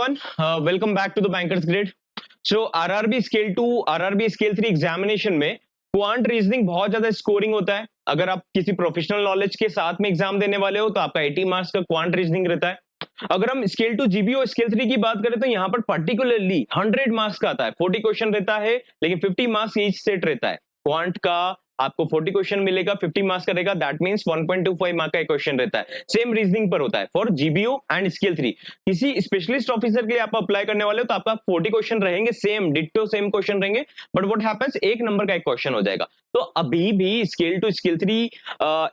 everyone. Welcome back to the Bankers Grid. So RRB Scale 2, RRB Scale 3 examination में quant reasoning बहुत ज्यादा scoring होता है. अगर आप किसी प्रोफेशनल नॉलेज के साथ में एग्जाम देने वाले हो तो आपका 80 मार्क्स का क्वांट रीजनिंग रहता है. अगर हम स्केल 2 जीबीओ स्केल 3 की बात करें तो यहाँ पर पर्टिकुलरली 100 मार्क्स का आता है. 40 क्वेश्चन रहता है लेकिन 50 मार्क्स ईच सेट रहता है. क्वांट का आपको 40 क्वेश्चन मिलेगा, 50 मार्क्स का रहेगा. दैट मींस 1.25 मार्क का एक क्वेश्चन रहता है. सेम रीजनिंग पर होता है फॉर जीबीओ एंड स्केल 3. किसी स्पेशलिस्ट ऑफिसर के लिए आप अप्लाई करने वाले हो तो आपका 40 क्वेश्चन रहेंगे, सेम डिट्टो सेम क्वेश्चन रहेंगे. बट व्हाट हैपेंस, एक नंबर का एक क्वेश्चन हो जाएगा. तो अभी भी स्केल 2 स्केल 3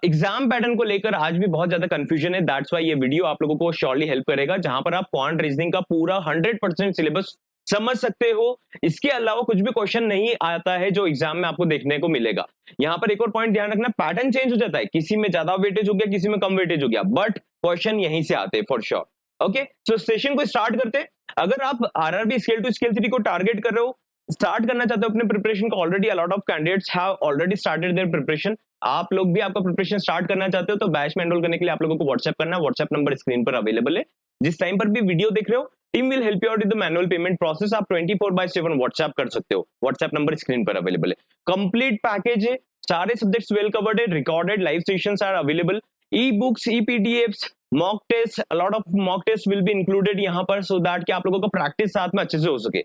एग्जाम पैटर्न को लेकर आज भी बहुत ज्यादा कंफ्यूजन है. दैट्स व्हाई ये वीडियो आप लोगों को श्योरली हेल्प करेगा, जहां पर आप क्वांट रीजनिंग का पूरा 100% सिलेबस समझ सकते हो. इसके अलावा कुछ भी क्वेश्चन नहीं आता है जो एग्जाम में आपको देखने को मिलेगा. यहाँ पर एक और पॉइंट ध्यान रखना, पैटर्न चेंज हो जाता है. किसी में ज्यादा वेटेज हो गया, किसी में कम वेटेज हो गया, बट क्वेश्चन यहीं से आते हैं for sure. Okay, so session को स्टार्ट करते हैं. अगर आप आरआरबी स्केल 2 स्केल 3 को टारगेट कर रहे हो, स्टार्ट करना चाहते हो अपने प्रिपरेशन को, already a lot of candidates have already started there preparation. आप लोग भी आपका प्रिपरेशन स्टार्ट करना चाहते हो तो बैच में एनरोल करने के लिए आप लोगों को व्हाट्सएप करना है. व्हाट्सएप नंबर स्क्रीन पर अवेलेबल है. जिस टाइम पर भी वीडियो देख रहे हो, team will help you out with the manual payment process. आप 24/7 व्हाट्सएप कर सकते हो. व्हाट्सएप नंबर स्क्रीन पर अवेलेबल है. कंप्लीट पैकेज है, सारे सब्जेक्ट्स वेल कवर्ड है. Recorded live sessions are available. E books, e PDFs, mock test, a lot of mock test will be included यहाँ पर, सो दैट कि आप लोगों को प्रैक्टिस साथ में अच्छे से हो सके.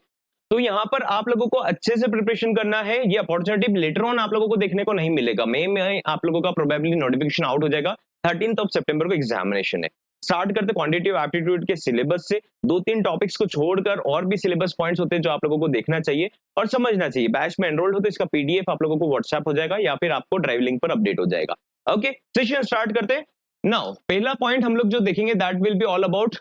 तो यहाँ पर आप लोगों को अच्छे से प्रिपरेशन करना है. ये अपॉर्चुनिटी लेटर ऑन आप लोगों को देखने को नहीं मिलेगा. मई में आप लोगों का प्रोबेबली नोटिफिकेशन आउट हो जाएगा. 13th ऑफ सितंबर को एग्जामिनेशन है. स्टार्ट करते क्वांटिटेटिव एप्टीट्यूड के सिलेबस से. 2-3 टॉपिक्स को छोड़कर और भी सिलेबस पॉइंट्स होते हैं जो आप लोगों को देखना चाहिए और समझना चाहिए. बैच में एनरोल्ड हो तो इसका पीडीएफ आप लोगों को व्हाट्सएप हो जाएगा या फिर आपको ड्राइव लिंक पर अपडेट हो जाएगा. ओके, सेशन स्टार्ट करते हैं. नाउ पहला पॉइंट हम लोग जो देखेंगे that will be all about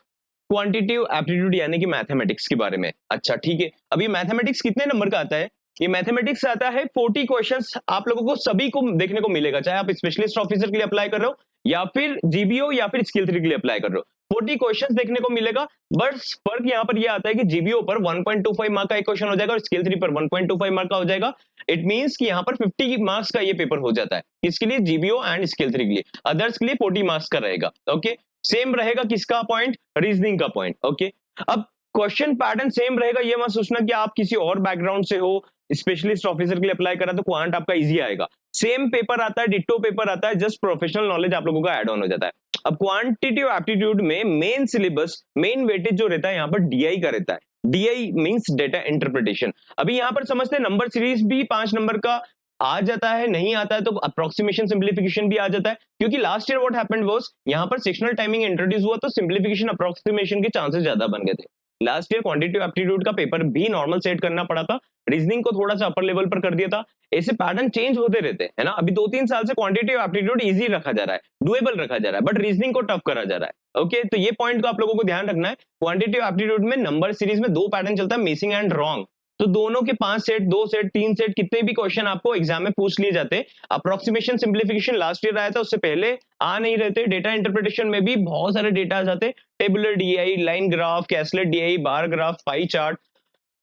quantitative aptitude यानी कि मैथमेटिक्स के बारे में. अच्छा ठीक है, अभी मैथमेटिक्स कितने नंबर का आता है? ये मैथमेटिक्स आता है 40 क्वेश्चंस. आप लोगों को सभी को देखने को मिलेगा, चाहे आप स्पेशलिस्ट ऑफिसर के लिए अप्लाई कर रहे हो या फिर जीबीओ या फिर स्किल 3 के लिए अप्लाई कर रहे हो. 40 क्वेश्चंस देखने को मिलेगा. बस फर्क यहाँ पर यह आता है कि जीबीओ पर 1.25 मार्क का एक क्वेश्चन हो जाएगा और स्किल 3 पर 1.25 मार्क का हो जाएगा. इट मींस कि यहाँ पर 50 मार्क्स का ये पेपर हो जाता है. इसके लिए जीबीओ एंड स्किल 3 के लिए. अदर्स के लिए 40 मार्क्स का रहेगा. ओके, सेम रहेगा किसका पॉइंट? रीजनिंग का पॉइंट. ओके, अब क्वेश्चन पैटर्न सेम रहेगा. ये मत सोचना कि आप किसी और बैकग्राउंड से हो, स्पेशलिस्ट ऑफिसर के लिए अप्लाई करा तो क्वांट आपका इजी आएगा. सेम पेपर आता है, डिट्टो पेपर आता है, जस्ट प्रोफेशनल नॉलेज आप लोगों का ऐड ऑन हो जाता है. अब क्वांटिटेटिव एप्टीट्यूड में मेन सिलेबस, मेन वेटेज जो रहता है यहाँ पर डीआई का रहता है. DI means data interpretation. अभी यहाँ पर समझते हैं नंबर सीरीज भी 5 नंबर का आ जाता है, नहीं आता है तो अप्रोक्सीमेशन सिंप्लीफिकेशन भी आ जाता है. क्योंकि last year what happened was, यहाँ पर सेक्शनल टाइमिंग इंट्रोड्यूस हुआ तो सिंप्लीफिकेशन अप्रोक्सीमेशन के चांसेस ज्यादा बन गए थे. लास्ट ईयर क्वांटिटेटिव एप्टीट्यूड का पेपर भी नॉर्मल सेट करना पड़ा था. रीजनिंग को थोड़ा सा अपर लेवल पर कर दिया था. ऐसे पैटर्न चेंज होते रहते हैं, है ना. अभी 2-3 साल से क्वांटिटेटिव एप्टीट्यूड इजी रखा जा रहा है, डुएबल रखा जा रहा है, बट रीजनिंग को टफ करा जा रहा है. ओके, तो ये पॉइंट को आप लोगों को ध्यान रखना है. क्वांटिटेटिव एप्टीट्यूड में नंबर सीरीज में 2 पैटर्न चलता है, मिसिंग एंड रॉन्ग. तो दोनों के 5 सेट, 2 सेट, 3 सेट, कितने भी क्वेश्चन आपको एग्जाम में पूछ लिए जाते हैं. अप्रोक्सीमेशन सिंप्लीफिकेशन लास्ट ईयर आया था, उससे पहले आ नहीं रहते. डेटा इंटरप्रिटेशन में भी बहुत सारे डेटा आ जाते, tabular DI, line graph, caselet DI, bar graph, pie chart,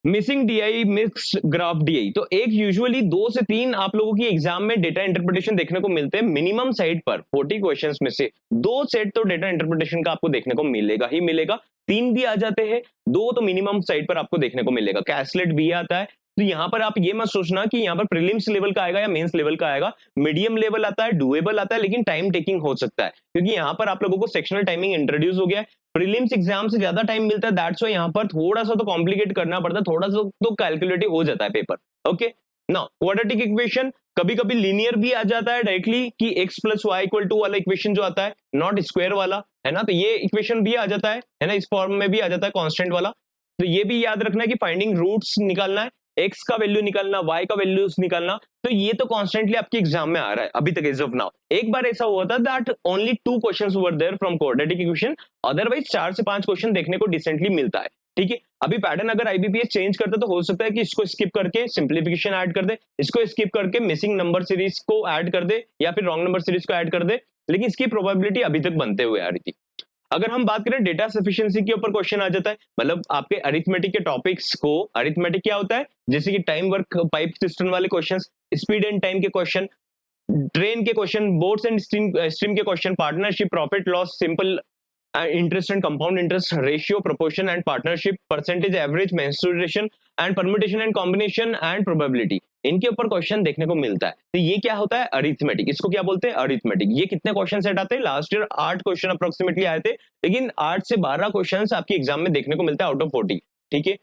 missing DI, mixed graph DI. तो एक यूजुअली 2 से 3 आप लोगों की एग्जाम में डेटा इंटरप्रिटेशन देखने को मिलते हैं. मिनिमम साइड पर 40 क्वेश्चंस में से 2 सेट तो डेटा इंटरप्रिटेशन का आपको देखने को मिलेगा ही मिलेगा. 3 भी आ जाते हैं, 2 तो मिनिमम साइड पर आपको देखने को मिलेगा. कैसलेट भी आता है. तो यहाँ पर आप ये मत सोचना कि यहाँ पर प्रीलिम्स लेवल का आएगा या मेंस लेवल का आएगा. मीडियम लेवल आता है, डुएबल आता है, लेकिन टाइम टेकिंग हो सकता है क्योंकि यहाँ पर आप लोगों को सेक्शनल टाइमिंग इंट्रोड्यूस हो गया है. प्रीलिम्स एग्जाम से ज्यादा टाइम मिलता है. दैट्स व्हाई यहाँ पर थोड़ा सा तो कॉम्प्लिकेट करना पड़ता है, थोड़ा सा तो कैलकुलेटिव हो जाता है paper. Okay, now quadratic equation कभी कभी लीनियर भी आ जाता है डायरेक्टली कि x + y = 2 वाला इक्वेशन जो आता है, नॉट स्क्वायर वाला, है ना. तो ये इक्वेशन भी आ जाता है ना, इस फॉर्म में भी आ जाता है कांस्टेंट वाला. तो ये भी याद रखना है कि फाइंडिंग रूट्स निकालना है, x का वैल्यू निकालना, y का वैल्यू निकालना. तो ये तो कॉन्स्टेंटली आपके एग्जाम में आ रहा है अभी तक एज ऑफ नाउ. एक बार ऐसा हुआ था that only 2 questions were there from quadratic equation, otherwise 4 से 5 क्वेश्चन देखने को डिसेंटली मिलता है. ठीक है, अभी पैटर्न अगर आईबीपीएस चेंज करता तो हो सकता है कि इसको स्किप करके सिंप्लीफिकेशन ऐड कर दे, इसको स्किप करके मिसिंग नंबर सीरीज को ऐड कर दे या फिर रॉन्ग नंबर सीरीज को ऐड कर दे, लेकिन इसकी प्रोबेबिलिटी अभी तक बनते हुए आ रही थी. अगर हम बात करें डेटा सफिशिएंसी के ऊपर क्वेश्चन आ जाता है, मतलब आपके अरिथमेटिक के टॉपिक्स को, अरिथमेटिक क्या होता है, जैसे कि टाइम वर्क पाइप सिस्टम वाले क्वेश्चंस, स्पीड एंड टाइम के क्वेश्चन, ट्रेन के क्वेश्चन, बोर्ड्स एंड स्ट्रीम के question, partnership, profit loss, simple interest and compound interest ratio, proportion and partnership, percentage, average, mensuration and permutation and combination and probability, इनके ऊपर question देखने को मिलता है। तो ये क्या होता है? अरिथमेटिक। इसको क्या बोलते हैं? अरिथमेटिक। ये कितने क्वेश्चन सेट आते हैं? लास्ट ईयर 8 क्वेश्चन अप्रोक्सीमेटली आए थे, लेकिन 8 से 12 क्वेश्चंस आपके एग्जाम में देखने को मिलता है आउट ऑफ 40। ठीक है,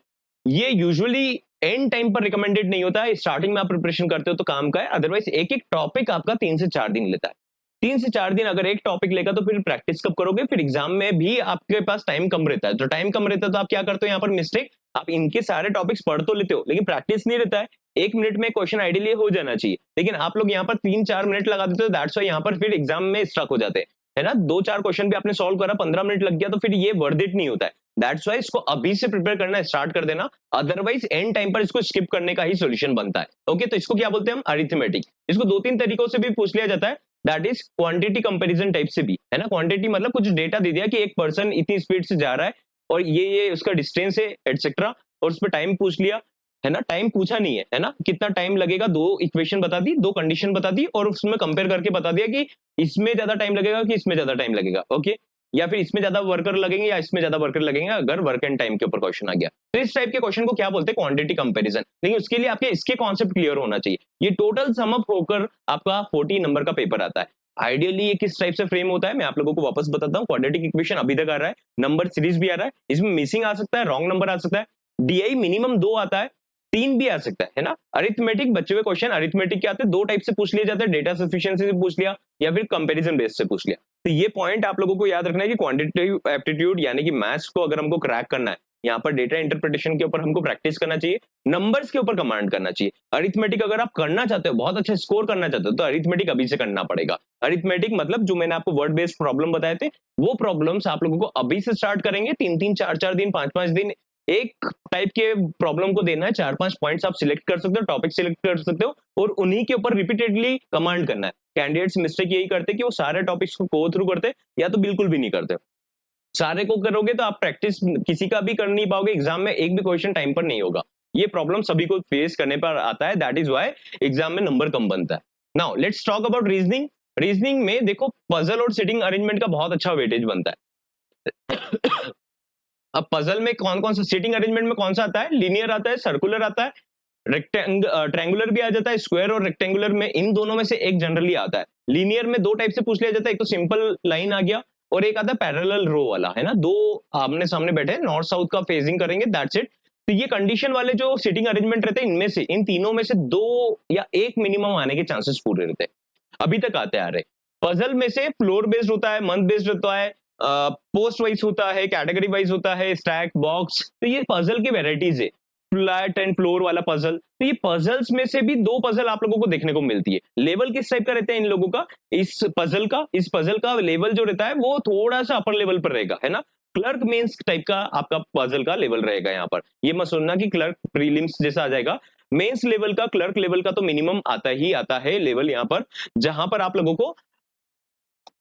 ये यूजुअली एंड टाइम पर रिकमेंडेड नहीं होता है, स्टार्टिंग में आप प्रिपरेशन करते हो तो काम का है, अदरवाइज एक एक टॉपिक आपका 3 से 4 दिन लेता है। 3 से 4 दिन अगर एक टॉपिक लेगा तो फिर प्रैक्टिस कब करोगे? फिर एग्जाम में भी आपके पास टाइम कम रहता है, तो टाइम कम रहता है तो आप क्या करते हो यहाँ पर मिस्टेक? आप इनके सारे टॉपिक्स पढ़ तो लेते हो लेकिन प्रैक्टिस नहीं रहता है। 1 मिनट में क्वेश्चन आइडियली हो जाना चाहिए, लेकिन आप लोग यहाँ पर 3-4 मिनट लगा देते हो, दैट्स व्हाई यहाँ पर फिर एग्जाम में स्ट्रक हो जाते हैं, है ना? 2-4 क्वेश्चन भी आपने सॉल्व करा, 15 मिनट लग गया, तो फिर ये वर्थ इट नहीं होता है। दैट्स व्हाई इसको अभी से प्रिपेयर करना स्टार्ट कर देना, अदरवाइज एंड टाइम पर इसको स्किप करने का ही सॉल्यूशन बनता है। ओके, तो इसको क्या बोलते हैं हम? अरिथमेटिक। इसको 2-3 तरीकों से भी पूछ लिया जाता है, that is quantity comparison type से भी, है ना? क्वांटिटी मतलब कुछ डेटा दे दिया कि एक पर्सन इतनी स्पीड से जा रहा है और ये उसका डिस्टेंस है एटसेट्रा, और उस पर टाइम पूछ लिया, है ना? टाइम पूछा नहीं है ना? कितना टाइम लगेगा, 2 इक्वेशन बता दी, 2 कंडीशन बता दी और उसमें कंपेयर करके बता दिया कि इसमें ज्यादा टाइम लगेगा कि इसमें ज्यादा टाइम लगेगा। ओके, या फिर इसमें ज्यादा वर्कर लगेंगे या इसमें ज्यादा वर्कर लगेंगे, अगर वर्क एंड टाइम के ऊपर क्वेश्चन आ गया तो इस टाइप के क्वेश्चन को क्या बोलते हैं? Quantity comparison. लेकिन उसके लिए आपके इसके कॉन्सेप्ट क्लियर होना चाहिए। ये टोटल सम अप होकर आपका 40 नंबर का पेपर आता है। आइडियली ये किस टाइप से फ्रेम होता है मैं आप लोगों को वापस बताता हूँ। क्वाड्रेटिक इक्वेशन अभी तक आ रहा है, नंबर सीरीज भी आ रहा है, इसमें मिसिंग आ सकता है, रॉन्ग नंबर आ सकता है, डीआई मिनिमम 2 आता है, 3 भी आ सकता है ना? अरिथमेटिक बचे हुए क्वेश्चन अरिथमेटिक के आते हैं, 2 टाइप से पूछ लिए जाते हैं, डेटा सफिशिएंसी से पूछ लिया या फिर कंपैरिजन बेस से पूछ लिया। तो ये पॉइंट आप लोगों को याद रखना है कि क्वांटिटेटिव एप्टीट्यूड यानी कि मैथ्स को अगर हमको क्रैक करना है, यहाँ पर डेटा इंटरप्रिटेशन के ऊपर हमको प्रैक्टिस करना चाहिए, नंबर्स के ऊपर कमांड करना चाहिए। अरिथमेटिक अगर आप करना चाहते हो, बहुत अच्छा स्कोर करना चाहते हो, तो अरिथमेटिक अभी से करना पड़ेगा। अरिथमेटिक मतलब जो मैंने आपको वर्ड बेस्ड प्रॉब्लम बताए थे, वो प्रॉब्लम्स आप लोगों को अभी से स्टार्ट करेंगे। 3-3 4-4 दिन 5-5 दिन एक टाइप के प्रॉब्लम को देना है, 4-5 पॉइंट्स आप सिलेक्ट कर सकते हो, टॉपिक सिलेक्ट कर सकते हो और उन्हीं के ऊपर रिपीटेडली कमांड करना है। कैंडिडेट्स मिस्टेक यही करते कि वो सारे टॉपिक्स को गो थ्रू करते या तो बिल्कुल भी नहीं करते। सारे को करोगे तो आप प्रैक्टिस किसी का भी कर नहीं पाओगे, एग्जाम में एक भी क्वेश्चन टाइम पर नहीं होगा। ये प्रॉब्लम सभी को फेस करने पर आता है, दैट इज व्हाई एग्जाम में नंबर कम बनता है। Now let's talk about reasoning. Reasoning में देखो पजल और सिटिंग अरेंजमेंट का बहुत अच्छा वेटेज बनता है। अब पजल में कौन कौन सा, सीटिंग अरेंजमेंट में कौन सा आता है? लीनियर आता है, सर्कुलर आता है, ट्रायंगुलर भी आ जाता है, स्क्वायर और रेक्टेंगुलर में इन दोनों में से एक जनरली आता है। लीनियर में 2 टाइप से पूछ लिया जाता है, एक तो सिंपल लाइन आ गया और एक आता है पैरेलल रो वाला, है ना? 2 आमने सामने बैठे नॉर्थ साउथ का फेजिंग करेंगे, दैट्स इट। तो ये कंडीशन वाले जो सीटिंग अरेंजमेंट रहते हैं, इनमें से इन तीनों में से 2 या 1 मिनिमम आने के चांसेस पूरे रहते हैं, अभी तक आते आ रहे। पजल में से फ्लोर बेस्ड होता है, मंथ बेस्ड होता है, पोस्ट वाइज होता है, कैटेगरी वाइज होता है, स्टैक बॉक्स, तो ये पजल की वेराइटीज है। फ्लैट एंड फ्लोर वाला पजल, तो ये पजल्स में से भी 2 पजल आप लोगों को देखने को मिलती है। लेवल किस टाइप का रहता है इन लोगों का? इस पजल का लेवल जो रहता है वो थोड़ा सा अपर लेवल पर रहेगा, है ना? क्लर्क मेंस टाइप का आपका पजल का लेवल रहेगा यहाँ पर। ये मत सुनना कि क्लर्क प्रीलिम्स जैसा आ जाएगा। मेंस लेवल का, क्लर्क लेवल का तो मिनिमम आता ही आता है लेवल यहाँ पर, जहां पर आप लोगों को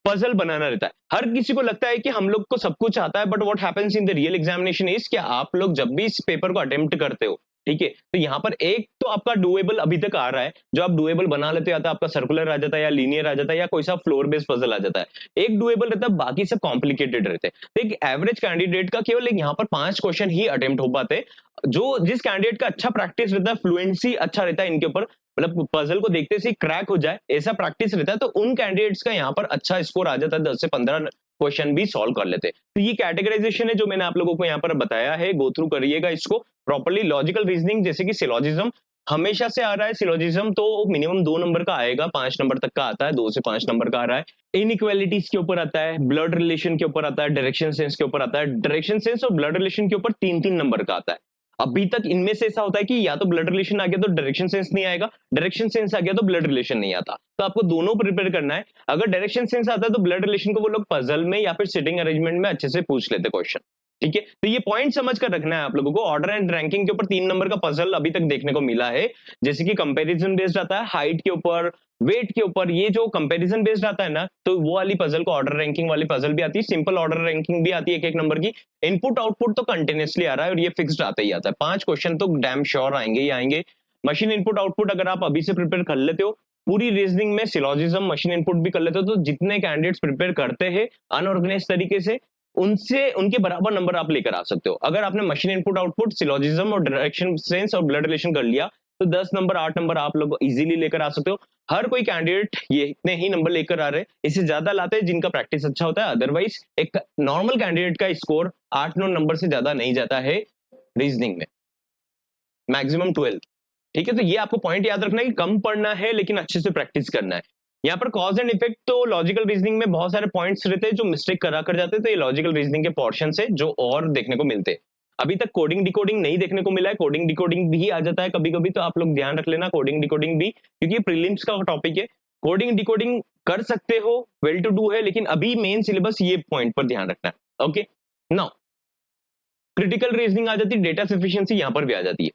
पजल बनाना रहता है। हर किसी को लगता है कि हम लोग को सब कुछ आता है, but what happens in the real examination is, क्या आप लोग जब भी इस पेपर को अटेम्प्ट करते हो, ठीक है, तो यहाँ पर एक तो आपका डुएबल अभी तक आ रहा है, जो आप डुएबल बना लेते हो, या तो आपका सर्कुलर आ जाता है या लीनियर आ जाता है या कोई सा फ्लोर बेस्ड पजल आ जाता है। एक डुएबल रहता है, बाकी सब कॉम्प्लिकेटेड रहते हैं। तो एक एवरेज कैंडिडेट का केवल एक यहाँ पर 5 क्वेश्चन ही अटेम्प्ट हो पाते हैं। जो जिस कैंडिडेट का अच्छा प्रैक्टिस रहता है, फ्लुएंसी अच्छा रहता है इनके ऊपर, मतलब पजल को देखते से क्रैक हो जाए ऐसा प्रैक्टिस रहता है, तो उन कैंडिडेट्स का यहाँ पर अच्छा स्कोर आ जाता है, 10 से 15 क्वेश्चन भी सॉल्व कर लेते हैं। तो ये कैटेगराइजेशन है जो मैंने आप लोगों को यहाँ पर बताया है, गो थ्रू करिएगा इसको प्रॉपर्ली। लॉजिकल रीजनिंग जैसे कि सिलोजिज्म हमेशा से आ रहा है, सिलोजिज्म तो मिनिमम 2 नंबर का आएगा, 5 नंबर तक का आता है, 2 से 5 नंबर का आ रहा है। इनइक्वालिटीज के ऊपर आता है, ब्लड रिलेशन के ऊपर आता है, डायरेक्शन सेंस के ऊपर आता है। डायरेक्शन सेंस और ब्लड रिलेशन के ऊपर 3-3 नंबर का आता है। अभी तक इनमें से ऐसा होता है कि या तो ब्लड रिलेशन आ गया तो डायरेक्शन सेंस नहीं आएगा, डायरेक्शन सेंस आ गया तो ब्लड रिलेशन नहीं आता। तो आपको दोनों प्रिपेयर करना है। अगर डायरेक्शन सेंस आता है तो ब्लड रिलेशन को वो लोग पजल में या फिर सिटिंग अरेंजमेंट में अच्छे से पूछ लेते क्वेश्चन, ठीक है? तो ये पॉइंट समझ कर रखना है आप लोगों को। ऑर्डर एंड रैंकिंग के ऊपर 3 नंबर का पजल अभी तक देखने को मिला है, जैसे कि कंपैरिजन बेस्ड आता है, हाइट के ऊपर, वेट के ऊपर। ये जो कंपैरिजन बेस्ड आता है ना, तो वो वाली पजल को ऑर्डर रैंकिंग वाली पजल भी आती है, सिंपल ऑर्डर रैंकिंग भी आती है 1-1 नंबर की। इनपुट आउटपुट तो कंटिन्यूअसली आ रहा है और ये फिक्स्ड आता ही आता है। 5 क्वेश्चन तो डैम श्योर आएंगे ही आएंगे। मशीन इनपुट आउटपुट अगर आप अभी से प्रिपेयर कर लेते हो, पूरी रीजनिंग में सिलोजिज्म मशीन इनपुट भी कर लेते हो, तो जितने कैंडिडेट्स प्रिपेयर करते हैं अनऑर्गेनाइज तरीके से, उनसे उनके बराबर नंबर आप लेकर आ सकते हो। अगर आपने मशीन इनपुट आउटपुट, सिलोजिज्म और डायरेक्शन सेंस और ब्लड रिलेशन कर लिया, तो 10 नंबर 8 नंबर आप लोग इजीली लेकर आ सकते हो। हर कोई कैंडिडेट ये इतने ही नंबर लेकर आ रहे हैं, इससे ज्यादा लाते हैं जिनका प्रैक्टिस अच्छा होता है। अदरवाइज एक नॉर्मल कैंडिडेट का स्कोर 8-9 नंबर से ज्यादा नहीं जाता है रीजनिंग में, मैक्सिमम 12। ठीक है, तो ये आपको पॉइंट याद रखना है कि कम पढ़ना है लेकिन अच्छे से प्रैक्टिस करना है। यहाँ पर कॉज एंड इफेक्ट तो लॉजिकल रीजनिंग में बहुत सारे पॉइंट्स रहते हैं जो मिस्टेक करा कर जाते हैं, तो ये लॉजिकल रीजनिंग के पोर्शन से जो और देखने को मिलते हैं। अभी तक कोडिंग डिकोडिंग नहीं देखने को मिला है, कोडिंग डिकोडिंग भी आ जाता है कभी कभी, तो आप लोग ध्यान रख लेना कोडिंग डिकोडिंग भी, क्योंकि प्रीलिम्स का टॉपिक है। कोडिंग डिकोडिंग कर सकते हो, वेल टू डू है, लेकिन अभी मेन सिलेबस ये पॉइंट पर ध्यान रखना है। ओके, नाउ क्रिटिकल रीजनिंग आ जाती है, डेटा सफिशिएंसी यहाँ पर भी आ जाती है।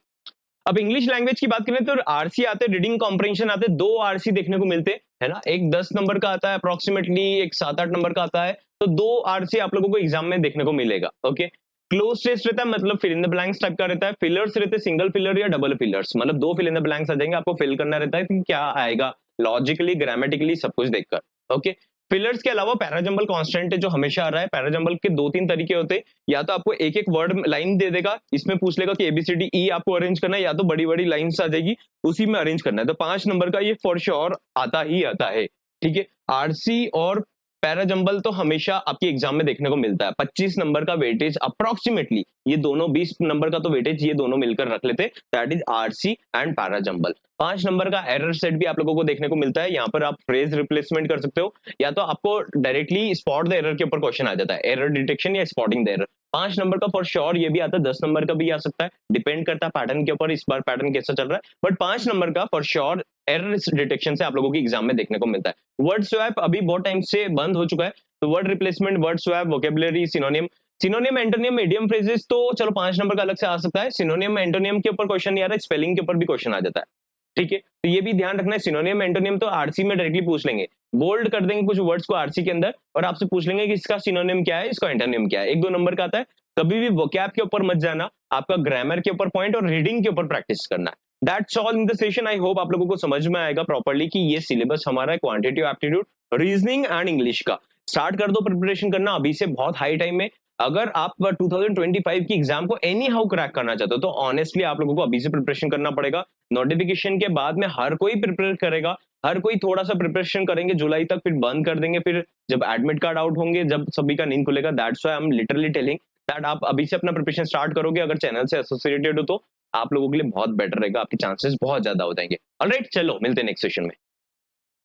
अब इंग्लिश लैंग्वेज की बात करें तो आरसी आते हैं, रीडिंग कॉम्प्रिहेंशन आते हैं, 2 आरसी देखने को मिलते हैं, है ना। एक 10 नंबर का आता है अप्रोक्सीमेटली, एक 7-8 नंबर का आता है, तो 2 आरसी आप लोगों को एग्जाम में देखने को मिलेगा। ओके, क्लोज टेस्ट रहता है, मतलब fill in the blanks type का रहता है। फिलर्स रहते हैं, सिंगल फिलर या डबल फिलर्स, मतलब 2 फिल इन द ब्लैंक्स आ जाएंगे, आपको फिल करना रहता है कि क्या आएगा लॉजिकली, ग्रामेटिकली सब कुछ देखकर। ओके, फिलर्स के अलावा पैराजंबल कांस्टेंट है जो हमेशा आ रहा है। पैराजंबल के 2-3 तरीके होते हैं, या तो आपको एक एक वर्ड लाइन दे देगा, इसमें पूछ लेगा कि एबीसीडी ई आपको अरेंज करना है, या तो बड़ी बड़ी लाइन्स आ जाएगी उसी में अरेंज करना है। तो 5 नंबर का ये फॉर श्योर आता ही आता है। ठीक है, आरसी और पैराजंबल तो हमेशा आपके एग्जाम में देखने को मिलता है। 25 नंबर का वेटेज अप्रोक्सीमेटली, ये दोनों 20 नंबर का तो वेटेज ये दोनों मिलकर रख लेते, that is RC and parajumble. 5 number का एरर सेट भी आप लोगों को देखने को मिलता है। यहाँ पर आप फ्रेज रिप्लेसमेंट कर सकते हो, या तो आपको डायरेक्टली स्पॉट द एरर के ऊपर क्वेश्चन आ जाता है, एरर डिटेक्शन या स्पॉटिंग द एरर। 5 नंबर का फॉर श्योर ये भी आता है, 10 नंबर का भी आ सकता है, डिपेंड करता है पैटर्न के ऊपर, इस बार पैटर्न कैसा चल रहा है। बट 5 नंबर का फॉर श्योर एरर डिटेक्शन से आप लोगों की एग्जाम में देखने को मिलता है। वर्ड स्वैप अभी बहुत टाइम से बंद हो चुका है, तो word replacement, word swap, vocabulary, synonym, सिनोनियम antonym medium phrases तो चलो 5 नंबर का अलग से आ सकता है। सिनोनियम एंटोनियम के ऊपर क्वेश्चन नहीं आ रहा है, स्पेलिंग के ऊपर भी क्वेश्चन आ जाता है। ठीक है, तो ये भी ध्यान रखना है, सिनोनियम एंटोनियम तो आरसी में डायरेक्टली पूछ लेंगे, बोल्ड कर देंगे कुछ वर्ड्स को आरसी के अंदर और आपसे पूछ लेंगे कि इसका सिनोनिम क्या है, इसका एंटोनिम क्या है। 1-2 नंबर का आता है। कभी भी वोकैब के ऊपर मत जाना, आपका ग्रामर के ऊपर पॉइंट और रीडिंग के ऊपर प्रैक्टिस करना है। That's all in the session. I hope आप लोगों को समझ में आएगा प्रॉपर्ली कि ये सिलेबस हमारा है quantity, aptitude, reasoning and English का। स्टार्ट कर दो प्रिपरेशन करना अभी से, बहुत हाई टाइम में। अगर आप 2025 की एग्जाम को एनी हाउ क्रैक करना चाहते हो तो ऑनेस्टली आप लोगों को अभी से प्रिपरेशन करना पड़ेगा। नोटिफिकेशन के बाद में हर कोई प्रिपेयर करेगा, हर कोई थोड़ा सा प्रिपरेशन करेंगे जुलाई तक, फिर बंद कर देंगे, फिर जब एडमिट कार्ड आउट होंगे, जब सभी का नींद खुलेगा। That's why I am literally telling that आप अभी से अपना प्रिपरेशन स्टार्ट करोगे, अगर चैनल से एसोसिएटेड हो तो आप लोगों के लिए बहुत बेटर रहेगा, आपके चांसेस बहुत ज्यादा हो जाएंगे। ऑलराइट, चलो मिलते हैं नेक्स्ट सेशन में।